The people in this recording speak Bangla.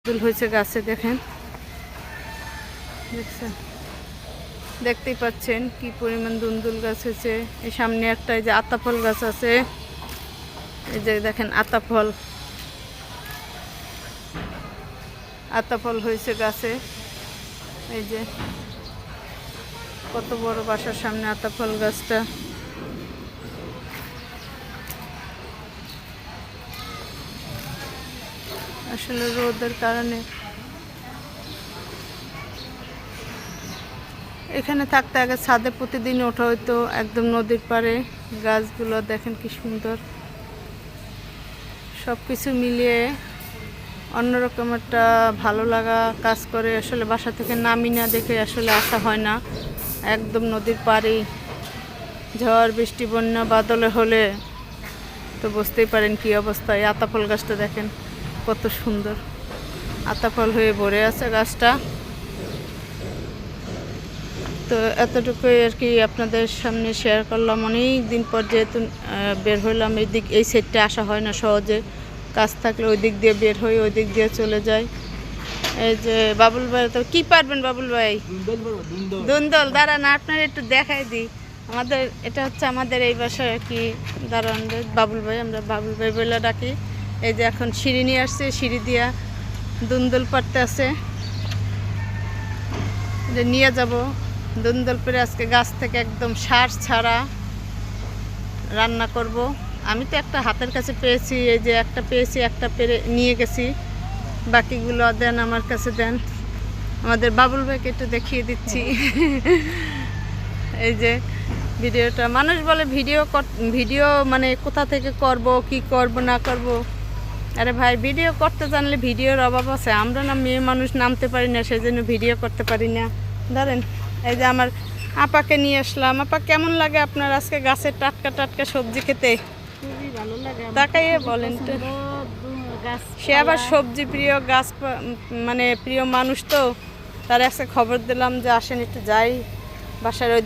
দুল হয়েছে গাছে, দেখেন, দেখছেন, দেখতেই পাচ্ছেন কি পরিমাণ দুন্দুল গাছ হয়েছে। এই সামনে একটা এই যে আতাফল গাছ আছে, এই যে দেখেন আতাফল হয়েছে গাছে। এই যে কত বড় বাসার সামনে আতাফল গাছটা। আসলে রোদের কারণে এখানে থাকতে আগে ছাদে প্রতিদিন ওঠা হইতো, একদম নদীর পাড়ে। গাছগুলো দেখেন কি সুন্দর, সব কিছু মিলিয়ে অন্যরকম একটা ভালো লাগা কাজ করে। আসলে বাসা থেকে নামি না দেখে আসলে আসা হয় না। একদম নদীর পাড়েই ঝড় বৃষ্টি বন্যা বাদলে হলে তো বুঝতেই পারেন কি অবস্থা। এই আতাফল গাছটা দেখেন কত সুন্দর, আতাফল হয়ে ভরে আছে গাছটা। তো এতটুকুই আর কি আপনাদের সামনে শেয়ার করলাম। অনেক দিন পর যেহেতু বের হইলাম, এই সাইডটা আসা হয় না সহজে, কাজ থাকলে ওই দিক দিয়ে বের হই, ওই দিক দিয়ে চলে যাই। এই যে বাবুল ভাই, তো কি পারবেন বাবুল ভাই? দুন্দল দাঁড়ান, আপনার একটু দেখাই দিই। এটা হচ্ছে আমাদের এই বাসায় আর কি। দাঁড়ান বাবুল ভাই, আমরা বাবুল ভাই বলে ডাকি। এই যে এখন সিঁড়ি নিয়ে আসছে, সিঁড়ি দিয়া দুন্দল পাড়তে আছে, যে নিয়ে যাব। দুন্দল পেরে আজকে গাছ থেকে একদম সার ছাড়া রান্না করব। আমি তো একটা হাতের কাছে পেয়েছি, এই যে একটা পেয়েছি, একটা পেরে নিয়ে গেছি, বাকিগুলো দেন আমার কাছে দেন। আমাদের বাবুল ভাইকে একটু দেখিয়ে দিচ্ছি। এই যে ভিডিওটা, মানুষ বলে ভিডিও মানে কোথা থেকে করব, কি করব না করব। আরে ভাই, ভিডিও করতে জানলে ভিডিওর অভাব আছে? আমরা না মেয়ে মানুষ, নামতে পারি না, সেজন্য ভিডিও করতে পারি না। ধরেন এই যে আমার আপাকে নিয়ে আসলাম। আপা, কেমন লাগে আপনার আজকে গাছের টাটকা টাটকা সবজি খেতে? খুবই ভালো লাগে। তাকাইয়ে বলেন তো। সে আবার সবজি প্রিয়, গাছ মানে প্রিয় মানুষ, তো তার একটা খবর দিলাম যে আসেন একটু যাই বাসার ওই